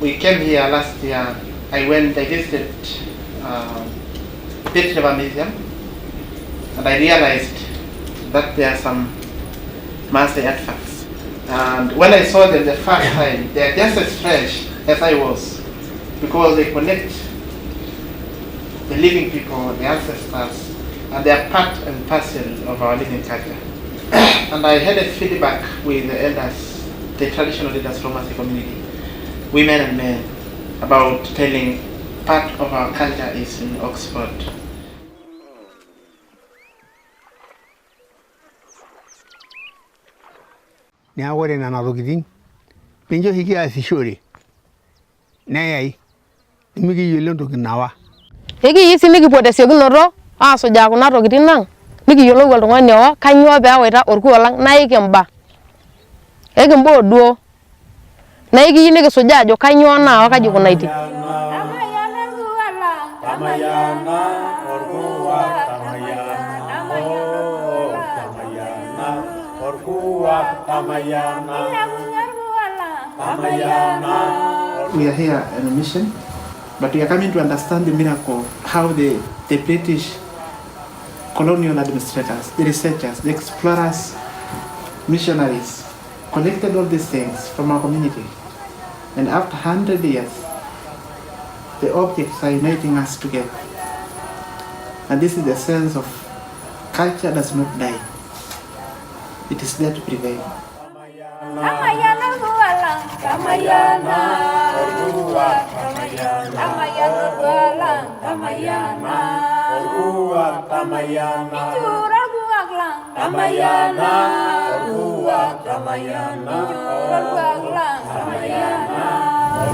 We came here last year. I visited Pitt Rivers Museum, and I realized that there are some Maasai artefacts. And when I saw them the first time, they are just as fresh as I was, because they connect the living people, the ancestors, and they are part and parcel of our living culture. And I had a feedback with the elders, the traditional leaders from Maasai community, women and men, about telling part of our culture is in Oxford. Now we're in another thing. Pinjo hiki asishuri. Nayai. Migi yulon to gnawa. Hiki yisi niki pote segunoto. So jakuna to gitinang. Niki yolo wal tongani wa kanyo be aweta orku walang na ikemba. Ekembo duo. Na hiki yini ke sojajo kanyo na wakaji kunaiti. Tamayana orkuwa tamayana We are here on a mission, but we are coming to understand the miracle, how the British colonial administrators, the researchers, the explorers, missionaries collected all these things from our community. And after 100 years, the objects are uniting us together. And this is the sense of culture does not die. It is there to prevail.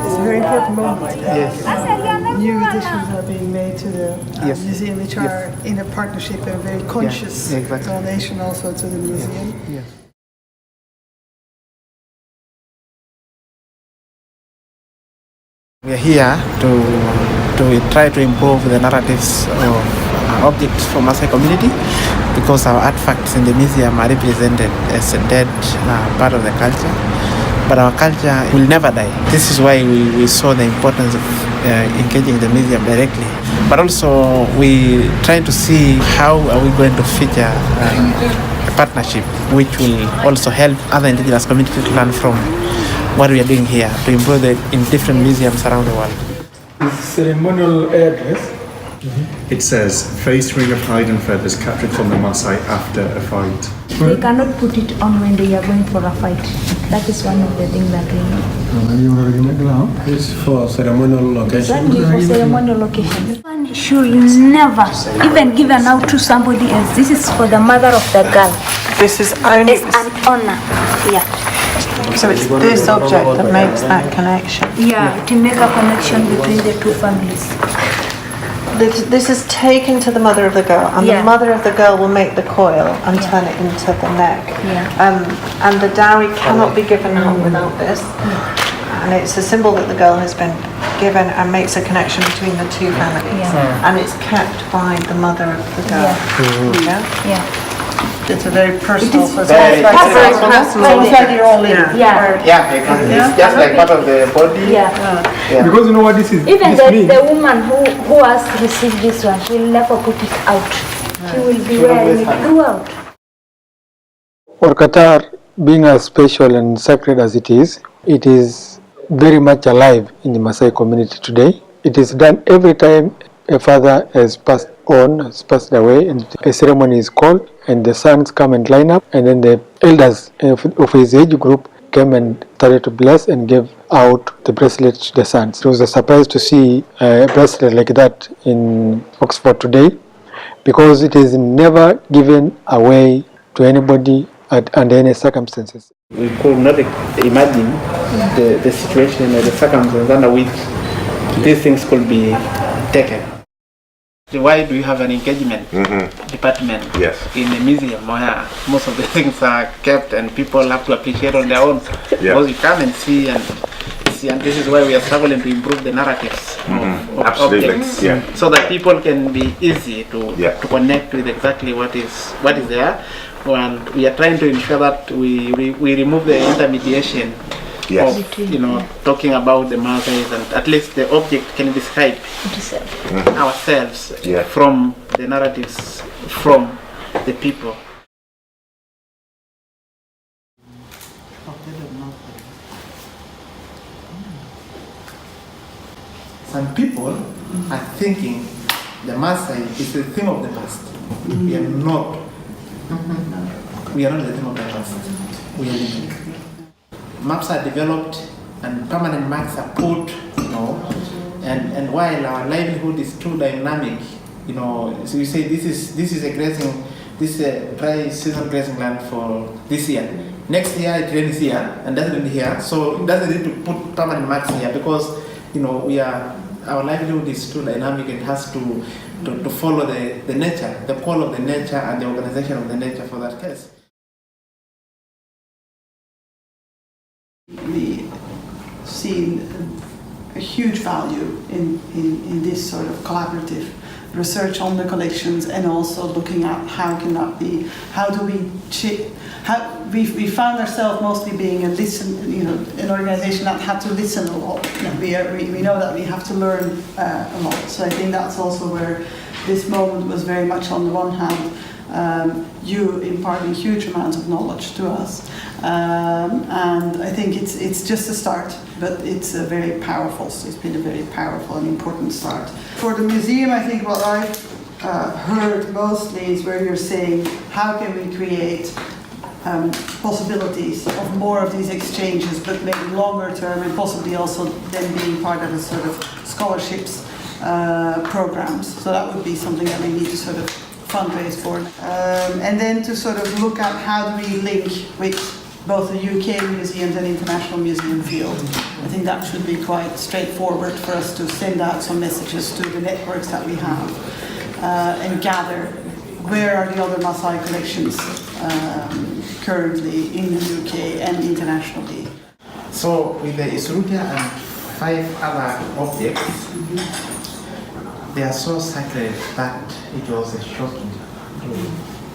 It's a very important moment. Yes. New additions are being made to the museum, which are in a partnership and very conscious donation also to the museum. Yes. We are here to try to improve the narratives of objects from Maasai community, because our artifacts in the museum are represented as a dead part of the culture. But our culture will never die. This is why we saw the importance of engaging the museum directly. But also we trying to see how are we going to feature a partnership which will also help other indigenous communities to learn from what we are doing here to improve it in different museums around the world. This ceremonial address. It says, face ring of hide and feathers captured from the Maasai after a fight. They cannot put it on when they are going for a fight. That is one of the things that we know. It's for ceremonial occasion. Exactly, for ceremonial occasion. One should never even given out to somebody else. This is for the mother of the girl. This is only... It's an honor. Yeah. So it's this object that makes that connection. Yeah, to make a connection between the two families. This is taken to the mother of the girl, and the mother of the girl will make the coil and turn it into the neck. Yeah. And the dowry cannot be given out without this. And it's a symbol that the girl has been given and makes a connection between the two families. And it's kept by the mother of the girl. Yeah. It's a very personal. It's very personal. It's like you're all in. It's just like part of the body. Yeah. Because you know what this is? Even the woman who has received this one, she will never put it out. She will be wearing it throughout. For Qatar, being as special and sacred as it is very much alive in the Maasai community today. It is done every time a father has passed away, and a ceremony is called, and the sons come and line up, and then the elders of his age group came and started to bless and give out the bracelet to the sons. It was a surprise to see a bracelet like that in Oxford today, because it is never given away to anybody under any circumstances. We could not imagine the situation or the circumstances under which these things could be taken. Why do you have an engagement department in a museum where most of the things are kept and people have to appreciate on their own? Because you come and see, and this is why we are struggling to improve the narratives of objects, so that people can be easy to connect with exactly what is there. And we are trying to ensure that we remove the intermediation of talking about the Maasai, and at least the object can describe ourselves from the narratives from the people. Some people are thinking the Maasai is the thing of the past. We are not. We are not the thing of the past. We are living. Maps are developed and permanent marks are put, and while our livelihood is too dynamic, so you say this is a grazing, this is a dry season grazing land for this year. Next year it rains here and doesn't rain here, so it doesn't need to put permanent marks here because our livelihood is too dynamic. It has to follow the nature, the call of the nature and the organization of the nature for that case. We see a huge value in this sort of collaborative research on the collections, and also looking at how can that be, we found ourselves mostly being an organization that had to listen a lot. We know that we have to learn a lot. So I think that's also where this moment was very much, on the one hand, you imparting huge amounts of knowledge to us, and I think it's just a start, but it's been a very powerful and important start. For the museum, I think what I've heard mostly is where you're saying, how can we create possibilities of more of these exchanges, but maybe longer term, and possibly also then being part of a sort of scholarships programs. So that would be something that we need to sort of fundraise for. And then to sort of look at how do we link with both the UK museums and international museum field. I think that should be quite straightforward for us to send out some messages to the networks that we have and gather where are the other Maasai collections currently in the UK and internationally. So with the Isurutia and 5 other objects, they are so sacred that it was a shock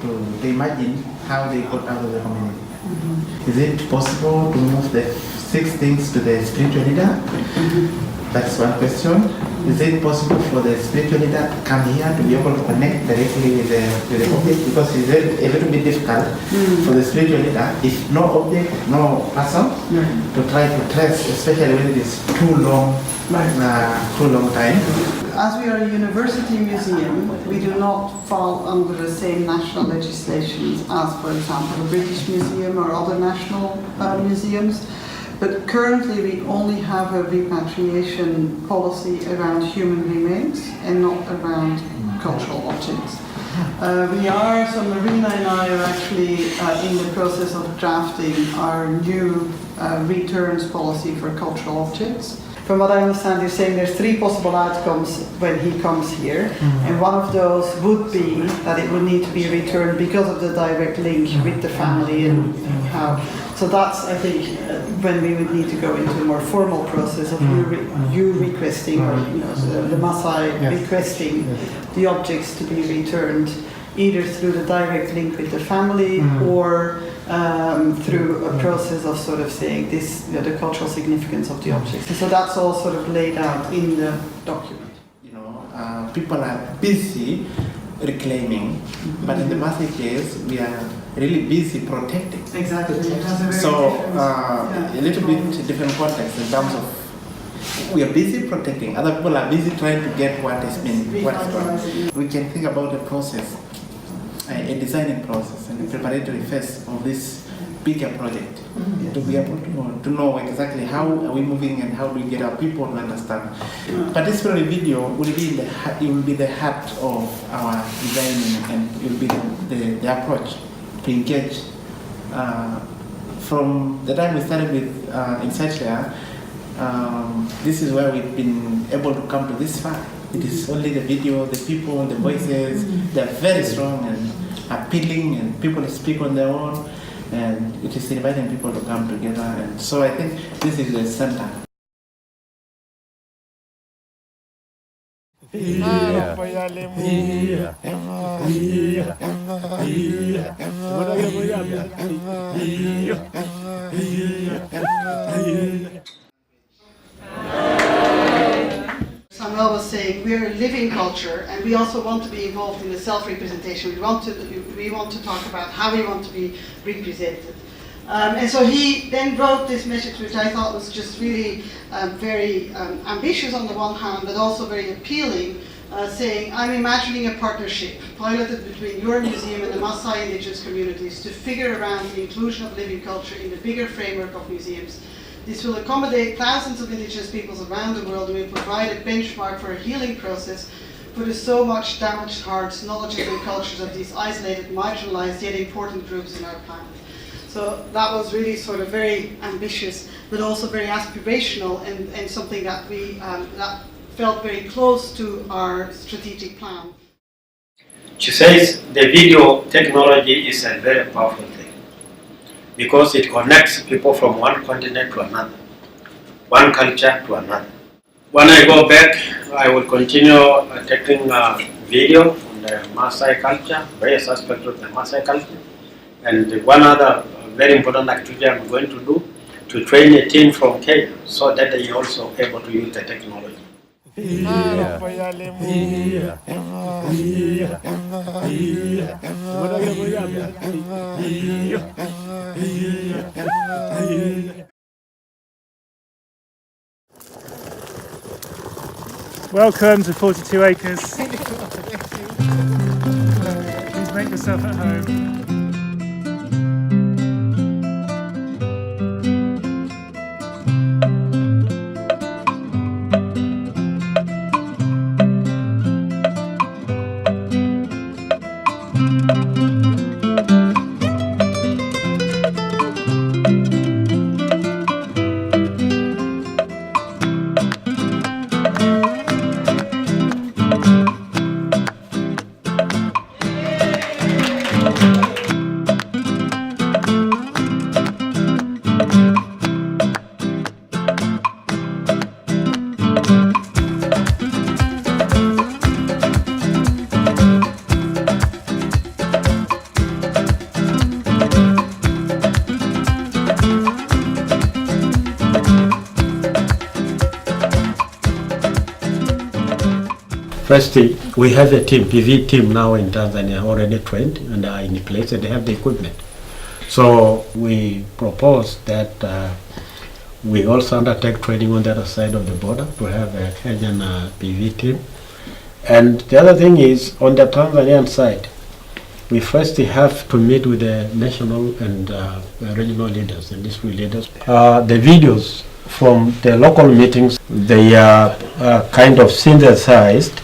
to imagine how they got out of the community. Is it possible to move the 6 things to the spiritual leader? That's one question. Is it possible for the spiritual leader to come here to be able to connect directly with the object? Because it's a little bit difficult for the spiritual leader, if no object, no person, to try to trace, especially when it is too long time. As we are a university museum, we do not fall under the same national legislations as, for example, the British Museum or other national museums. But currently we only have a repatriation policy around human remains and not around cultural objects. So Marina and I are actually in the process of drafting our new returns policy for cultural objects. From what I understand, you're saying there's 3 possible outcomes when he comes here, and one of those would be that it would need to be returned because of the direct link with the family and how. So that's, I think, when we would need to go into a more formal process of you requesting, or the Maasai requesting the objects to be returned, either through the direct link with the family or through a process of sort of saying this, the cultural significance of the objects. So that's all sort of laid out in the document. People are busy reclaiming, but in the Maasai case, we are really busy protecting. Exactly. So a little bit different context in terms of we are busy protecting. Other people are busy trying to get what is gone. We can think about a process, a designing process, and a preparatory phase of this bigger project, to be able to know exactly how are we moving and how do we get our people to understand. Participatory video will be the heart of our design, and will be the approach to engage. From the time we started with InsightShare, this is where we've been able to come to this far. It is only the video, the people, the voices, they're very strong and appealing, and people speak on their own, and it is inviting people to come together. And so I think this is the center. Samwel was saying we're a living culture, and we also want to be involved in the self-representation. We want to talk about how we want to be represented. And so he then wrote this message, which I thought was just really very ambitious on the one hand, but also very appealing, saying, I'm imagining a partnership piloted between your museum and the Maasai indigenous communities to figure around the inclusion of living culture in the bigger framework of museums. This will accommodate thousands of indigenous peoples around the world and will provide a benchmark for a healing process for the so much damaged hearts, knowledges and cultures of these isolated, marginalized, yet important groups in our planet. So that was really sort of very ambitious, but also very aspirational, and something that we that felt very close to our strategic plan. She says the video technology is a very powerful thing because it connects people from one continent to another, one culture to another. When I go back, I will continue taking video on the Maasai culture, various aspects of the Maasai culture, and one other very important activity I'm going to do to train a team from Kenya so that they are also able to use the technology. Welcome to 42 Acres. Please make yourself at home. Firstly, we have a team, PV team now in Tanzania, already trained and are in place, and they have the equipment. So we propose that we also undertake training on the other side of the border to have a Kenyan PV team. And the other thing is, on the Tanzanian side, we first have to meet with the national and regional leaders and district leaders. The videos from the local meetings, they are kind of synthesized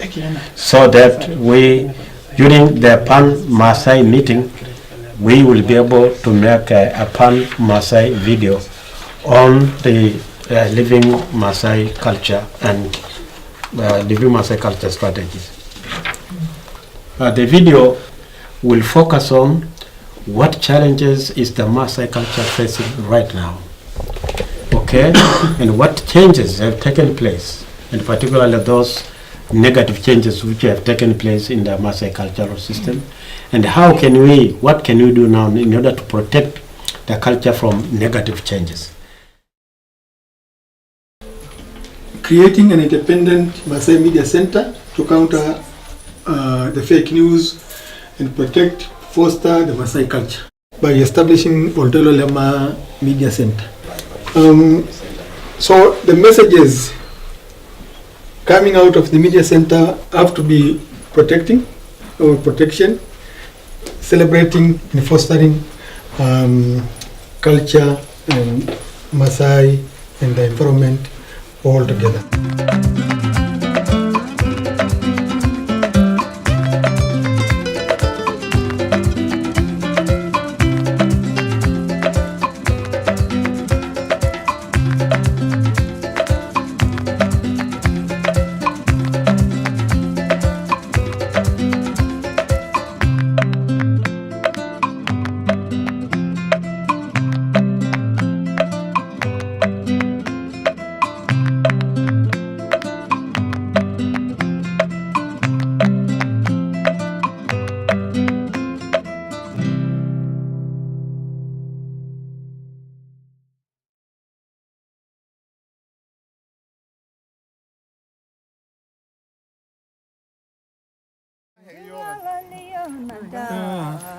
so that we, during the Pan-Maasai meeting, we will be able to make a Pan-Maasai video on the living Maasai culture and living Maasai culture strategies. The video will focus on what challenges is the Maasai culture facing right now. Okay, and what changes have taken place, and particularly those negative changes which have taken place in the Maasai cultural system, and how can we, what can we do now in order to protect the culture from negative changes? Creating an independent Maasai media center to counter the fake news and protect, foster the Maasai culture by establishing Oltoilo Media Center. So the messages coming out of the media center have to be protection, celebrating and fostering culture and Maasai and the environment all together.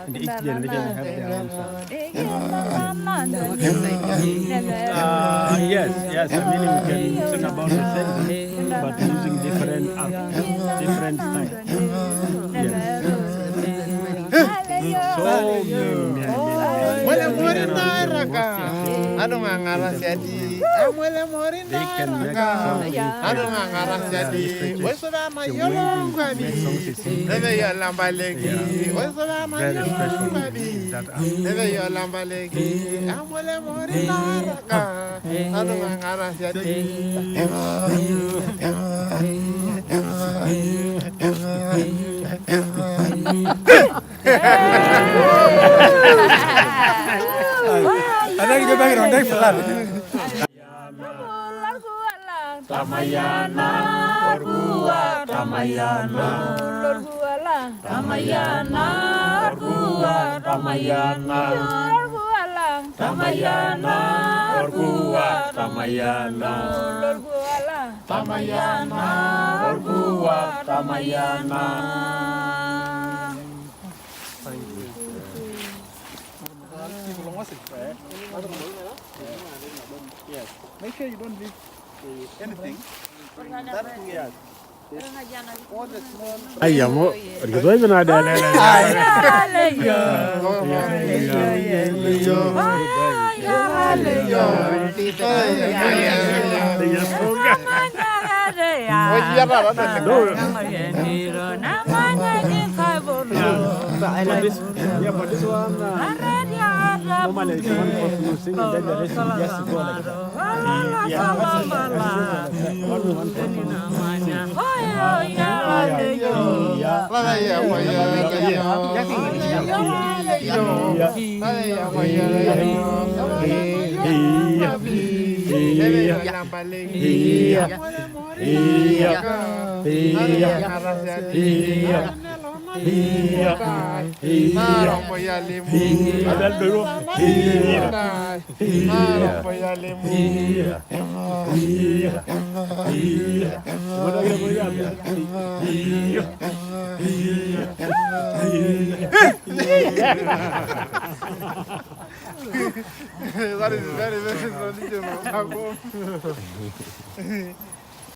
And each generation have their own song. Yes, I mean we can sing about the same thing, but using different different styles. Yes. So Tamayana, Orgua, Tamayana, Tamayana, Orgua, Tamayana, Tamayana, Orgua, Tamayana, Tamayana, Orgua, Tamayana. Yes. Make sure you don't leave anything. That yes. All the small. Ayamo, gitu aja nada. For this one, normally it's one person who sing, and then the rest will just go like that. That is very, very religious.